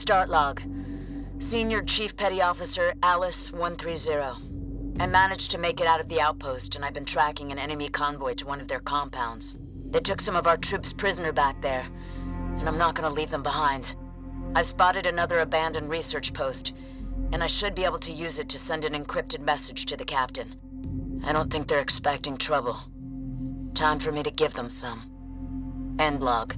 Start log. Senior Chief Petty Officer Alice 130. I managed to make it out of the outpost, and I've been tracking an enemy convoy to one of their compounds. They took some of our troops prisoner back there, and I'm not gonna leave them behind. I've spotted another abandoned research post, and I should be able to use it to send an encrypted message to the captain. I don't think they're expecting trouble. Time for me to give them some. End log.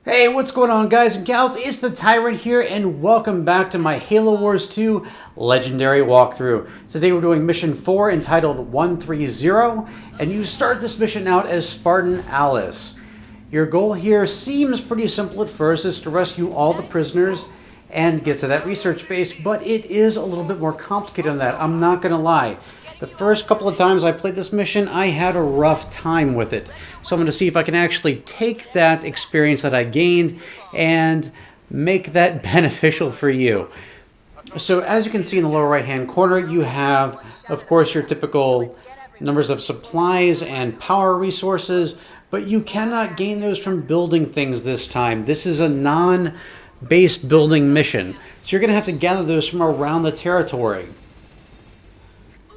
Hey, what's going on, guys and gals? It's the Tyrant here, and welcome back to my Halo Wars 2 Legendary walkthrough. Today we're doing mission 4 entitled 130, and you start this mission out as Spartan Alice. Your goal here seems pretty simple at first, is to rescue all the prisoners and get to that research base, but it is a little bit more complicated than that, I'm not gonna lie. The first couple of times I played this mission, I had a rough time with it. So I'm going to see if I can actually take that experience that I gained and make that beneficial for you. So as you can see in the lower right hand corner, you have, of course, your typical numbers of supplies and power resources, but you cannot gain those from building things this time. This is a non-base building mission. So you're going to have to gather those from around the territory.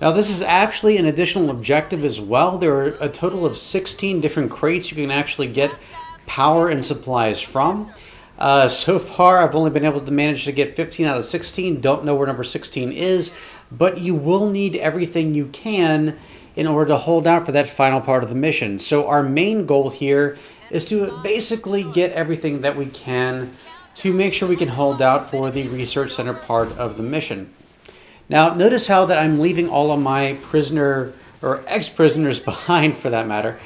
Now this is actually an additional objective as well. There are a total of 16 different crates you can actually get power and supplies from. So far I've only been able to manage to get 15 out of 16. Don't know where number 16 is, but you will need everything you can in order to hold out for that final part of the mission. So our main goal here is to basically get everything that we can to make sure we can hold out for the research center part of the mission. Now, notice how that I'm leaving all of my prisoner, or ex-prisoners behind for that matter,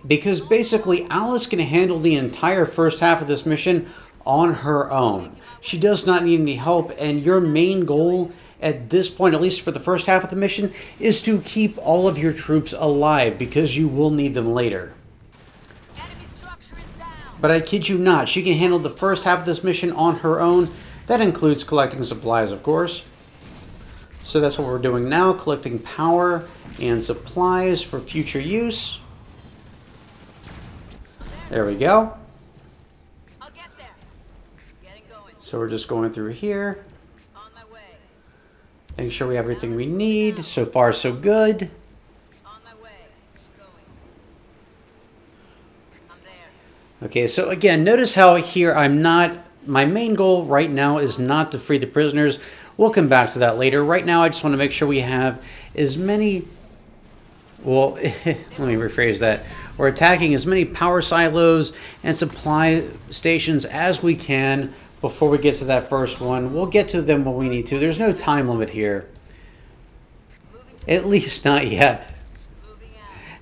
because basically Alice can handle the entire first half of this mission on her own. She does not need any help, and your main goal at this point, at least for the first half of the mission, is to keep all of your troops alive, because you will need them later. But I kid you not, she can handle the first half of this mission on her own. That includes collecting supplies, of course. So that's what we're doing now, collecting power and supplies for future use. There we go. I'll get there. Getting going. So we're just going through here. On my way. Making sure we have everything we need. So far, so good. On my way. Going. I'm there. Okay, so again, notice how here I'm not... My main goal right now is not to free the prisoners. We'll come back to that later. Right now, I just want to make sure we have as many... Well, let me rephrase that. We're attacking as many power silos and supply stations as we can before we get to that first one. We'll get to them when we need to. There's no time limit here. At least not yet.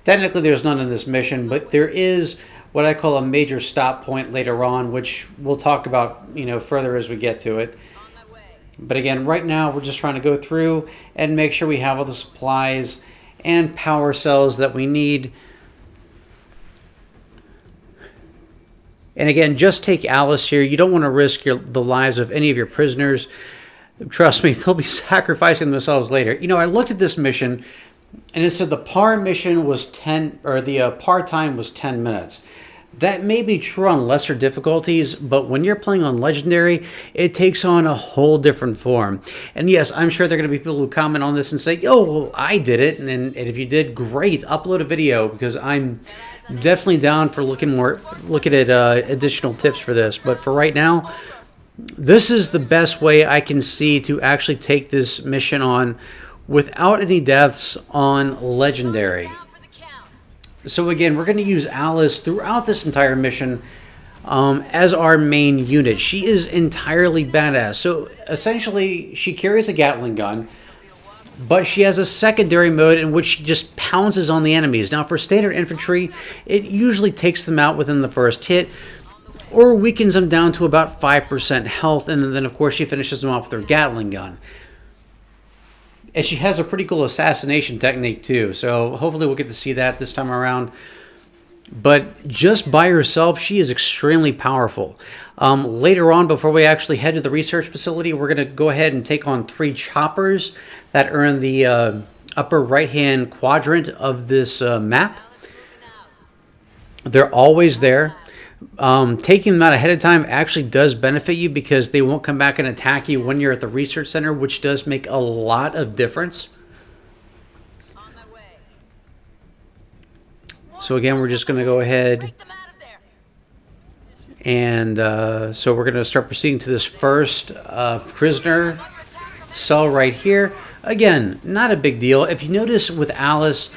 Technically, there's none in this mission, but there is what I call a major stop point later on, which we'll talk about, further as we get to it. But again, right now we're just trying to go through and make sure we have all the supplies and power cells that we need. And again, just take Alice here. You don't want to risk the lives of any of your prisoners. Trust me, they'll be sacrificing themselves later. I looked at this mission and it said the par mission was 10, or the par time was 10 minutes. That may be true on lesser difficulties, but when you're playing on Legendary, it takes on a whole different form. And yes, I'm sure there are going to be people who comment on this and say, yo, well, I did it. And if you did, great, upload a video, because I'm definitely down for looking at additional tips for this. But for right now, this is the best way I can see to actually take this mission on without any deaths on Legendary. So again, we're going to use Alice throughout this entire mission as our main unit. She is entirely badass. So essentially, she carries a Gatling gun, but she has a secondary mode in which she just pounces on the enemies. Now, for standard infantry, it usually takes them out within the first hit, or weakens them down to about 5% health, and then, of course, she finishes them off with her Gatling gun. And she has a pretty cool assassination technique too, so hopefully we'll get to see that this time around. But just by herself, she is extremely powerful. Later on, before we actually head to the research facility, we're going to go ahead and take on 3 choppers that are in the upper right-hand quadrant of this map. They're always there. Taking them out ahead of time actually does benefit you because they won't come back and attack you when you're at the research center, which does make a lot of difference. So again, we're just going to go ahead and so we're going to start proceeding to this first prisoner cell right here. Again, not a big deal. If you notice with Alice,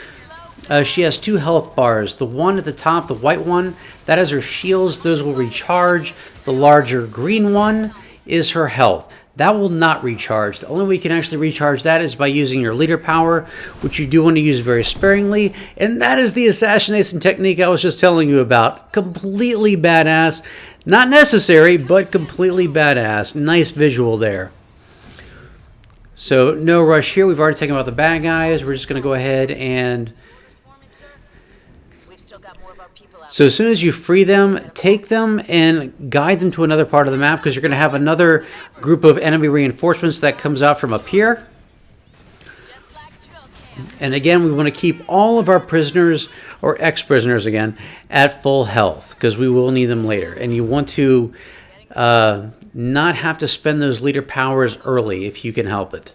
she has 2 health bars. The one at the top, the white one, that is her shields. Those will recharge. The larger green one is her health. That will not recharge. The only way you can actually recharge that is by using your leader power, which you do want to use very sparingly. And that is the assassination technique I was just telling you about. Completely badass. Not necessary, but completely badass. Nice visual there. So no rush here. We've already taken out the bad guys. We're just going to go ahead and... So as soon as you free them, take them and guide them to another part of the map because you're going to have another group of enemy reinforcements that comes out from up here. And again, we want to keep all of our prisoners, or ex-prisoners again, at full health because we will need them later. And you want to not have to spend those leader powers early if you can help it.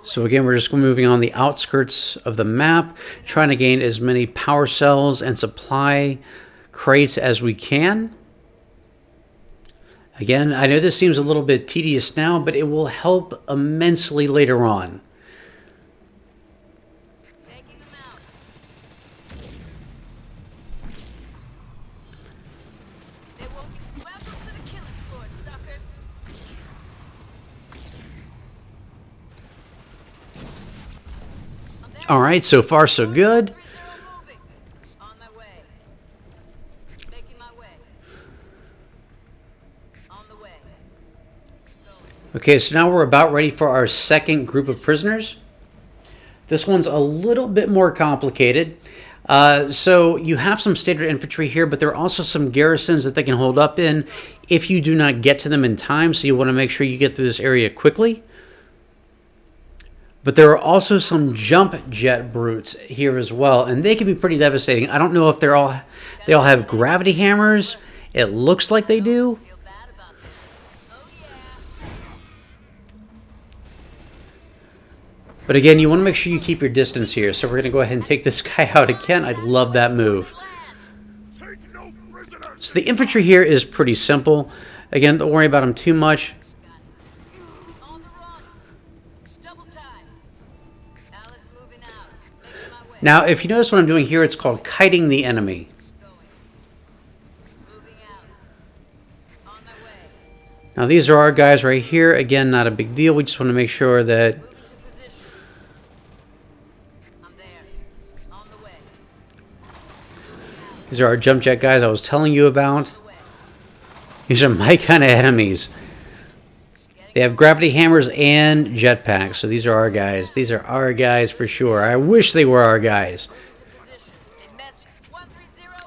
So again, we're just moving on the outskirts of the map, trying to gain as many power cells and supply crates as we can. Again, I know this seems a little bit tedious now, but it will help immensely later on. All right, so far so good. Okay, so now we're about ready for our second group of prisoners. This one's a little bit more complicated. So you have some standard infantry here, but there are also some garrisons that they can hold up in if you do not get to them in time. So you want to make sure you get through this area quickly. But there are also some jump jet brutes here as well, and they can be pretty devastating. I don't know if they all have gravity hammers. It looks like they do. But again, you want to make sure you keep your distance here. So we're going to go ahead and take this guy out again. I love that move. So the infantry here is pretty simple. Again, don't worry about them too much. Now, if you notice what I'm doing here, it's called kiting the enemy. Now, these are our guys right here. Again, not a big deal. We just want to make sure that... These are our jump jet guys I was telling you about. These are my kind of enemies. They have gravity hammers and jetpacks, so these are our guys. These are our guys for sure. I wish they were our guys.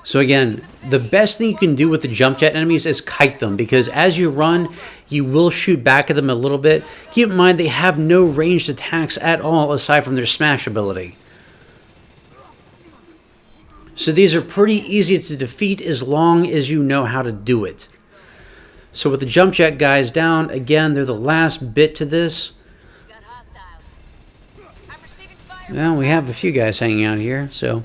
So again, the best thing you can do with the jump jet enemies is kite them, because as you run, you will shoot back at them a little bit. Keep in mind, they have no ranged attacks at all aside from their smash ability. So these are pretty easy to defeat as long as you know how to do it. So with the jump jet guys down, again, they're the last bit to this. Well, we have a few guys hanging out here. So,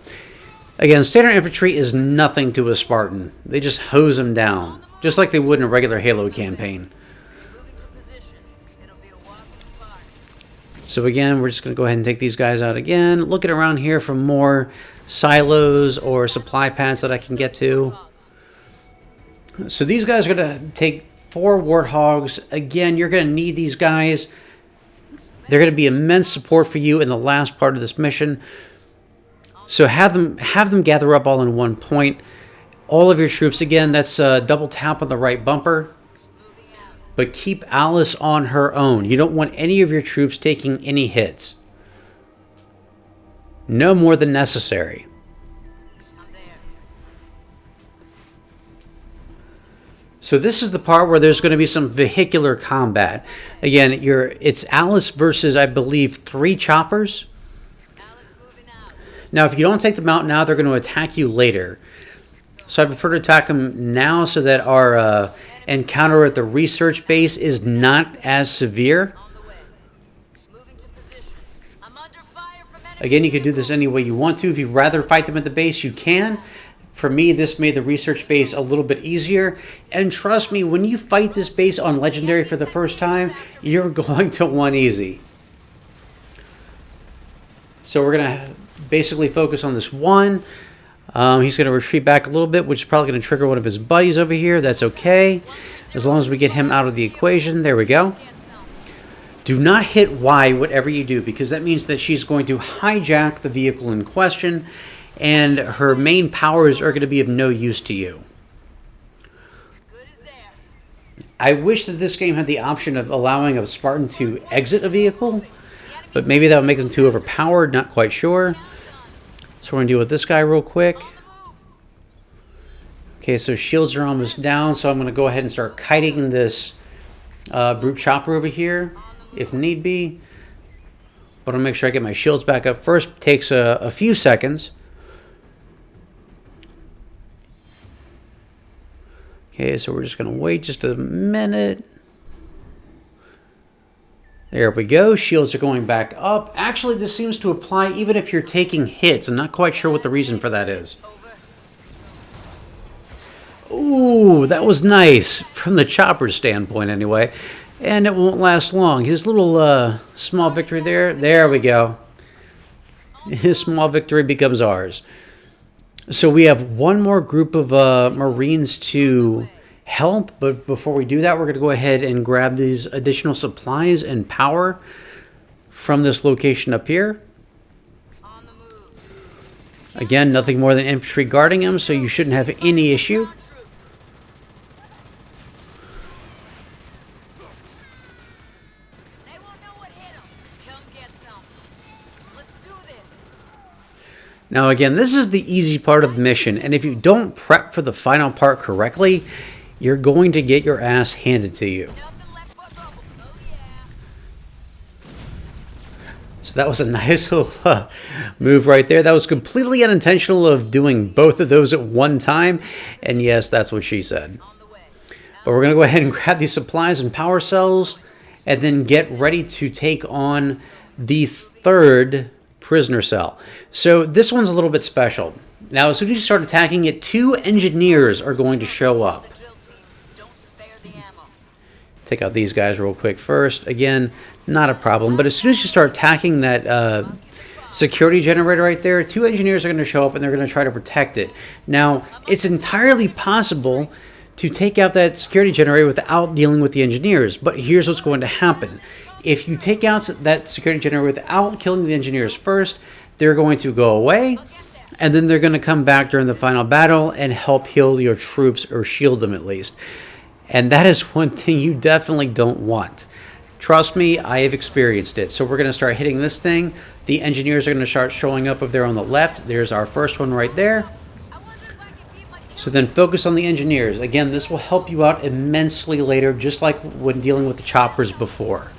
again, standard infantry is nothing to a Spartan. They just hose them down, just like they would in a regular Halo campaign. So again, we're just going to go ahead and take these guys out again. Looking around here for more silos or supply pads that I can get to. So these guys are going to take 4 Warthogs. Again, you're going to need these guys. They're going to be immense support for you in the last part of this mission. So have them gather up all in one point. all of your troops. Again, that's double tap on the right bumper. But keep Alice on her own. You don't want any of your troops taking any hits. No more than necessary. So this is the part where there's going to be some vehicular combat. Again, it's Alice versus, I believe, 3 choppers. Now, if you don't take them out now, they're going to attack you later. So I prefer to attack them now so that our encounter at the research base is not as severe. Again, you can do this any way you want to. If you'd rather fight them at the base, you can. For me, this made the research base a little bit easier. And trust me, when you fight this base on Legendary for the first time, you're going to want easy. So we're going to basically focus on this one. He's going to retreat back a little bit, which is probably going to trigger one of his buddies over here. That's okay. As long as we get him out of the equation. There we go. Do not hit Y whatever you do, because that means that she's going to hijack the vehicle in question, and her main powers are going to be of no use to you. I wish that this game had the option of allowing a Spartan to exit a vehicle, but maybe that would make them too overpowered, not quite sure. So we're going to deal with this guy real quick. Okay, so shields are almost down, so I'm going to go ahead and start kiting this brute chopper over here, if need be. But I'll make sure I get my shields back up first. Takes a few seconds. Okay, so we're just going to wait just a minute. There we go. Shields are going back up. Actually, this seems to apply even if you're taking hits. I'm not quite sure what the reason for that is. Ooh, that was nice. From the chopper's standpoint, anyway. And it won't last long. His little small victory there. There we go. His small victory becomes ours. So we have one more group of Marines to help, but before we do that, we're going to go ahead and grab these additional supplies and power from this location up here. Again, nothing more than infantry guarding him, so you shouldn't have any issue. Now again, this is the easy part of the mission, and if you don't prep for the final part correctly, you're going to get your ass handed to you. So that was a nice little move right there. That was completely unintentional of doing both of those at one time, and yes, that's what she said. But we're going to go ahead and grab these supplies and power cells, and then get ready to take on the third prisoner cell. So this one's a little bit special. Now, as soon as you start attacking it, 2 engineers are going to show up. Take out these guys real quick first. Again, not a problem. But as soon as you start attacking that security generator right there, 2 engineers are going to show up and they're going to try to protect it. Now, it's entirely possible to take out that security generator without dealing with the engineers. But here's what's going to happen. If you take out that security generator without killing the engineers first, they're going to go away, and then they're going to come back during the final battle and help heal your troops, or shield them at least. And that is one thing you definitely don't want. Trust me, I have experienced it. So we're going to start hitting this thing. The engineers are going to start showing up over there on the left. There's our first one right there. So then focus on the engineers. Again, this will help you out immensely later, just like when dealing with the choppers before.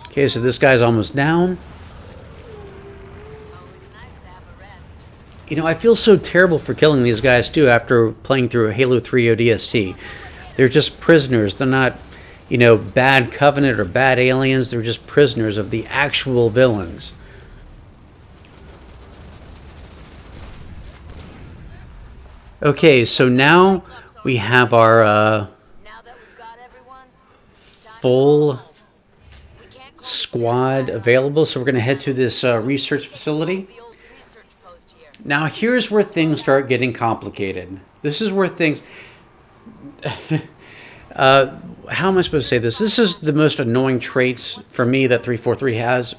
Okay, so this guy's almost down. You know, I feel so terrible for killing these guys, too, after playing through Halo 3 ODST. They're just prisoners. They're not, you know, bad Covenant or bad aliens. They're just prisoners of the actual villains. Okay, so now we have our full squad available, so we're going to head to this research facility. Now here's where things start getting complicated. This is where things how am I supposed to say this? This is the most annoying traits for me that 343 has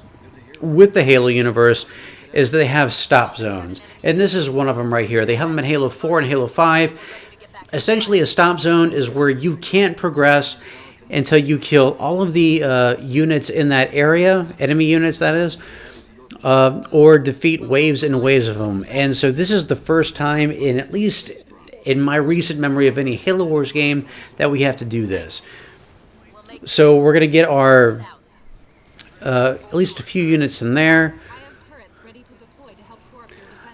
with the Halo universe, is they have stop zones. And this is one of them right here. They have them in Halo 4 and Halo 5. Essentially, a stop zone is where you can't progress until you kill all of the units in that area, enemy units that is, or defeat waves and waves of them. And so this is the first time, in at least in my recent memory of any Halo Wars game, that we have to do this. So we're going to get our at least a few units in there.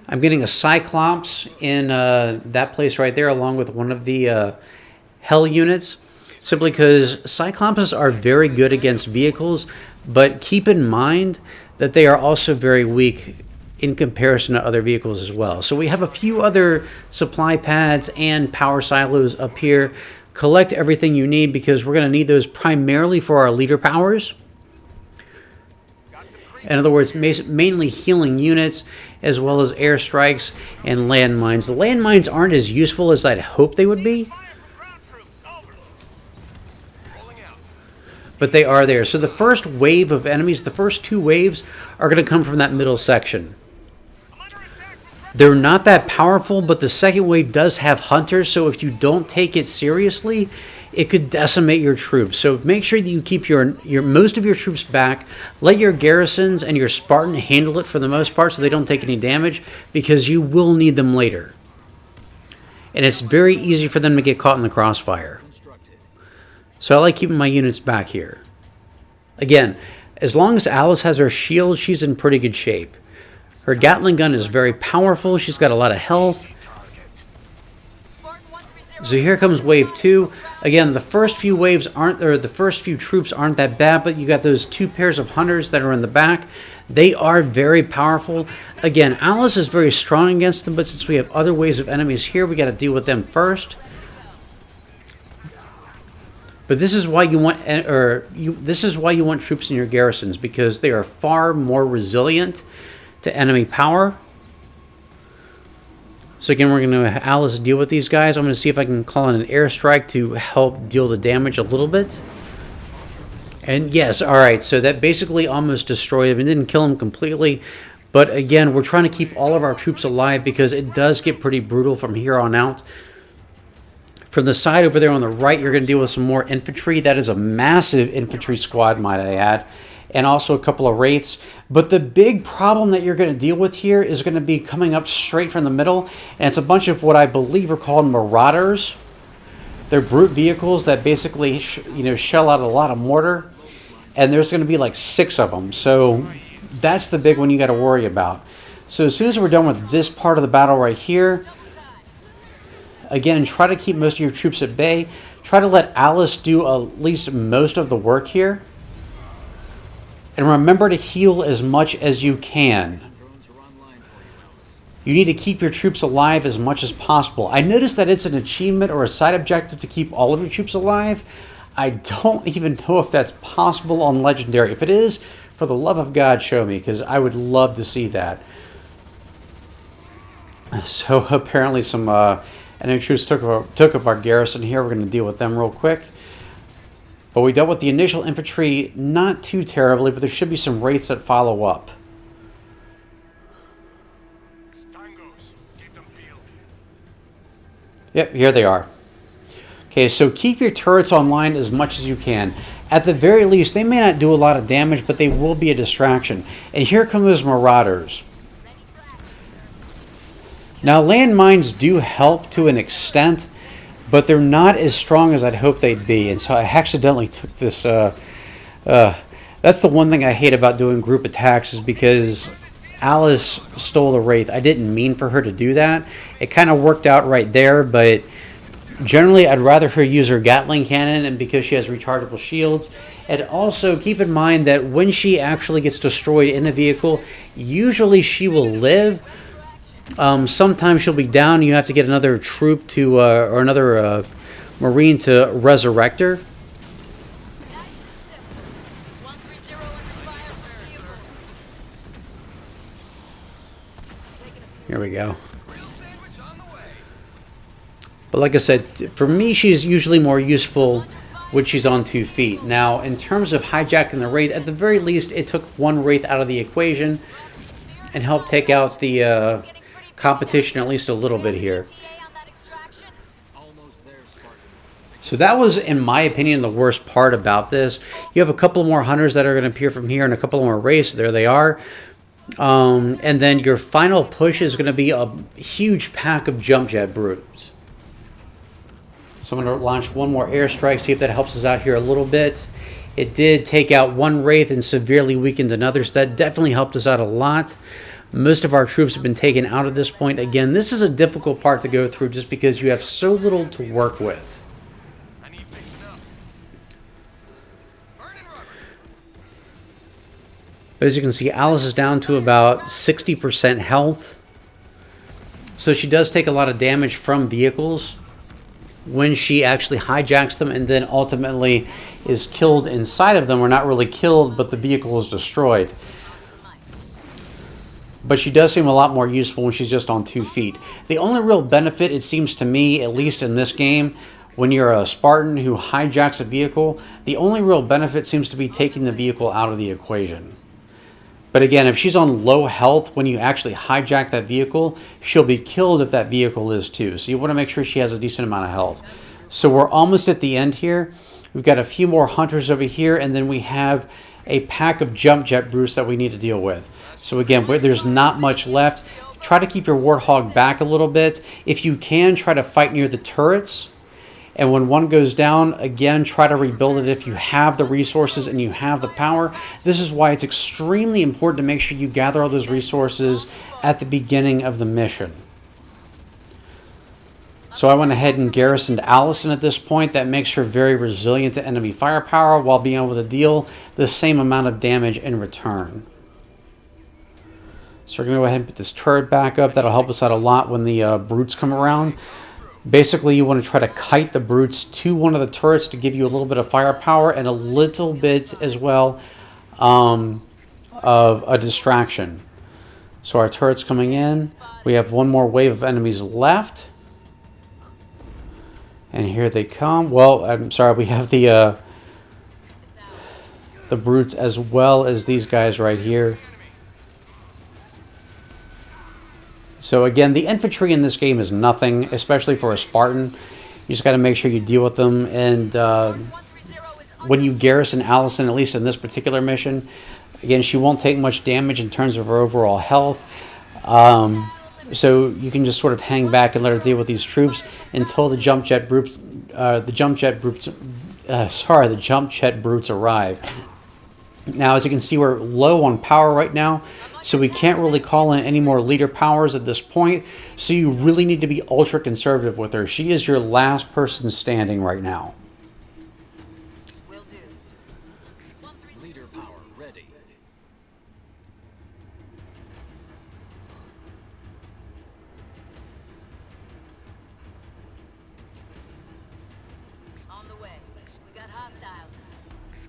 I'm getting a Cyclops in that place right there, along with one of the Hell units, simply because Cyclops are very good against vehicles, but keep in mind that they are also very weak in comparison to other vehicles as well. So we have a few other supply pads and power silos up here. Collect everything you need, because we're going to need those primarily for our leader powers. In other words, mainly healing units, as well as airstrikes and landmines. The landmines aren't as useful as I'd hope they would be, but they are there. So the first wave of enemies, the first two waves, are going to come from that middle section. They're not that powerful, but the second wave does have hunters, so if you don't take it seriously, it could decimate your troops. So make sure that you keep your most of your troops back. Let your garrisons and your Spartan handle it for the most part so they don't take any damage, because you will need them later. And it's very easy for them to get caught in the crossfire. So I like keeping my units back here. Again, as long as Alice has her shield, she's in pretty good shape. Her Gatling gun is very powerful. She's got a lot of health. So here comes wave 2. Again, the first few waves aren't, or the first few troops aren't that bad, but you got those two pairs of hunters that are in the back. They are very powerful. Again, Alice is very strong against them, but since we have other waves of enemies here, we got to deal with them first. But this is why you want, this is why you want troops in your garrisons, because they are far more resilient to enemy power. So again, we're going to have Alice deal with these guys. I'm going to see if I can call in an airstrike to help deal the damage a little bit. And yes, alright, so that basically almost destroyed him. It didn't kill him completely. But again, we're trying to keep all of our troops alive, because it does get pretty brutal from here on out. From the side over there on the right, you're going to deal with some more infantry. That is a massive infantry squad, might I add. And also a couple of wraiths. But the big problem that you're going to deal with here is going to be coming up straight from the middle. And it's a bunch of what I believe are called marauders. They're brute vehicles that basically shell out a lot of mortar. And there's going to be like 6 of them. So that's the big one you got to worry about. So as soon as we're done with this part of the battle right here, again, try to keep most of your troops at bay. Try to let Alice do at least most of the work here. And remember to heal as much as you can. You need to keep your troops alive as much as possible. I noticed that it's an achievement or a side objective to keep all of your troops alive. I don't even know if that's possible on Legendary. If it is, for the love of God, show me, because I would love to see that. So apparently some enemy troops took up our garrison here. We're going to deal with them real quick. But we dealt with the initial infantry not too terribly, but there should be some wraiths that follow up. Yep, here they are. Okay, so keep your turrets online as much as you can. At the very least, they may not do a lot of damage, but they will be a distraction. And here come those marauders. Now, landmines do help to an extent, but they're not as strong as I'd hope they'd be. And so I accidentally took this. That's the one thing I hate about doing group attacks, is because Alice stole the Wraith. I didn't mean for her to do that. It kind of worked out right there, but generally I'd rather her use her Gatling cannon, and because she has rechargeable shields. And also keep in mind that when she actually gets destroyed in a vehicle, usually she will live. Sometimes she'll be down. You have to get another troop to, or another Marine to resurrect her. Here we go. But like I said, for me, she's usually more useful when she's on 2 feet. Now, in terms of hijacking the Wraith, at the very least, it took one Wraith out of the equation and helped take out the competition at least a little bit here. So that was, in my opinion, the worst part about this. You have a couple more hunters that are going to appear from here and a couple more Wraiths. There they are. And then your final push is going to be a huge pack of jump jet brutes. So I'm going to launch one more airstrike, see if that helps us out here a little bit. It did take out one Wraith and severely weakened another, so that definitely helped us out a lot. Most of our troops have been taken out at this point. Again, this is a difficult part to go through just because you have so little to work with. But as you can see, Alice is down to about 60% health. So she does take a lot of damage from vehicles when she actually hijacks them and then ultimately is killed inside of them. Or not really killed, but the vehicle is destroyed. But she does seem a lot more useful when she's just on 2 feet. The only real benefit, it seems to me, at least in this game, when you're a Spartan who hijacks a vehicle, the only real benefit seems to be taking the vehicle out of the equation. But again, if she's on low health, when you actually hijack that vehicle, she'll be killed if that vehicle is too. So you want to make sure she has a decent amount of health. So we're almost at the end here. We've got a few more hunters over here, and then we have a pack of jump jet brutes that we need to deal with. So again, there's not much left. Try to keep your Warthog back a little bit. If you can, try to fight near the turrets. And when one goes down, again, try to rebuild it if you have the resources and you have the power. This is why it's extremely important to make sure you gather all those resources at the beginning of the mission. So I went ahead and garrisoned Allison at this point. That makes her very resilient to enemy firepower while being able to deal the same amount of damage in return. So we're going to go ahead and put this turret back up. That'll help us out a lot when the brutes come around. Basically, you want to try to kite the brutes to one of the turrets to give you a little bit of firepower and a little bit as well of a distraction. So our turret's coming in. We have one more wave of enemies left. And here they come. Well, I'm sorry, we have the brutes as well as these guys right here. So again, the infantry in this game is nothing, especially for a Spartan. You just got to make sure you deal with them. And when you garrison Allison, at least in this particular mission, again, she won't take much damage in terms of her overall health. So you can just sort of hang back and let her deal with these troops until the jump jet brutes, arrive. Now, as you can see, we're low on power right now, so we can't really call in any more leader powers at this point. So you really need to be ultra conservative with her. She is your last person standing right now. Will do. Leader power ready. On the way. We got hostiles.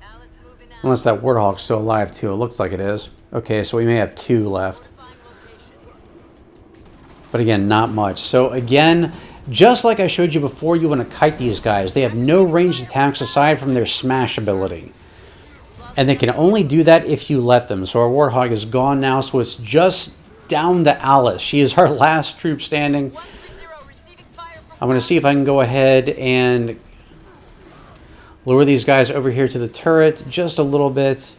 Alice moving out. Unless that Warthog's still alive too. It looks like it is. Okay, so we may have 2 left. But again, not much. So again, just like I showed you before, you want to kite these guys. They have no ranged attacks aside from their smash ability. And they can only do that if you let them. So our Warthog is gone now, so it's just down to Alice. She is our last troop standing. I'm going to see if I can go ahead and lure these guys over here to the turret just a little bit.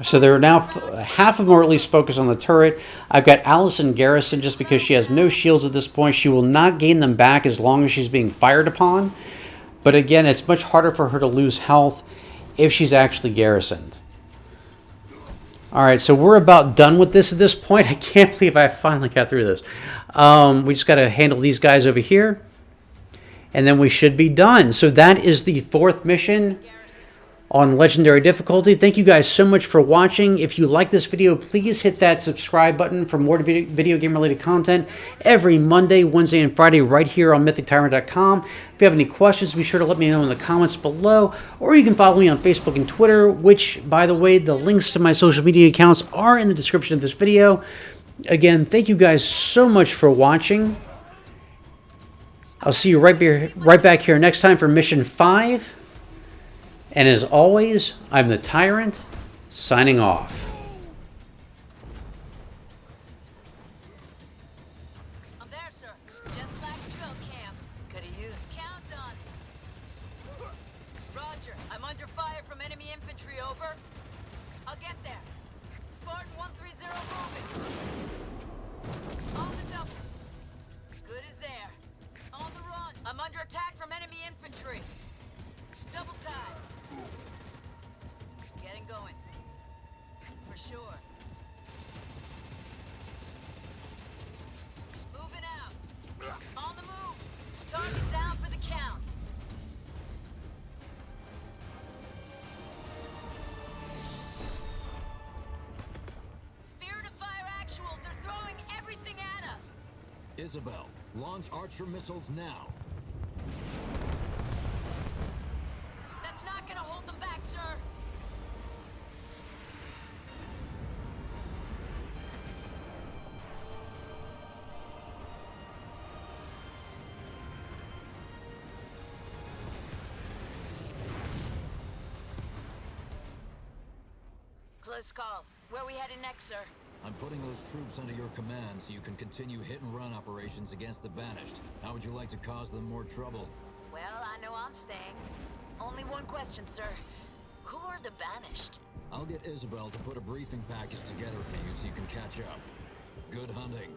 So they're now, half of them are at least focused on the turret. I've got Allison garrison just because she has no shields at this point. She will not gain them back as long as she's being fired upon. But again, it's much harder for her to lose health if she's actually garrisoned. Alright, so we're about done with this at this point. I can't believe I finally got through this. We just got to handle these guys over here. And then we should be done. So that is the 4th mission on Legendary difficulty. Thank you guys so much for watching. If you like this video, please hit that subscribe button for more video game related content every Monday, Wednesday, and Friday right here on MythicTyrant.com. If you have any questions, be sure to let me know in the comments below, or you can follow me on Facebook and Twitter, which, by the way, the links to my social media accounts are in the description of this video. Again, thank you guys so much for watching, I'll see you right back here next time for Mission 5. And as always, I'm the Tyrant, signing off. I'm there, sir. Just like drill camp. Could have used... Count on it. Roger. I'm under fire from enemy infantry, over. I'll get there. Spartan 130 moving. On the double. Good as there. On the run. I'm under attack from enemy infantry. Double time. Getting going. For sure. Moving out. On the move. Target down for the count. Spirit of fire actual. They're throwing everything at us. Isabel, launch Archer missiles now. That's not gonna hold them back, sir. Close call. Where we headed next, sir? I'm putting those troops under your command so you can continue hit-and-run operations against the Banished. How would you like to cause them more trouble? Well, I know I'm staying. Only one question, sir. Who are the Banished? I'll get Isabel to put a briefing package together for you so you can catch up. Good hunting.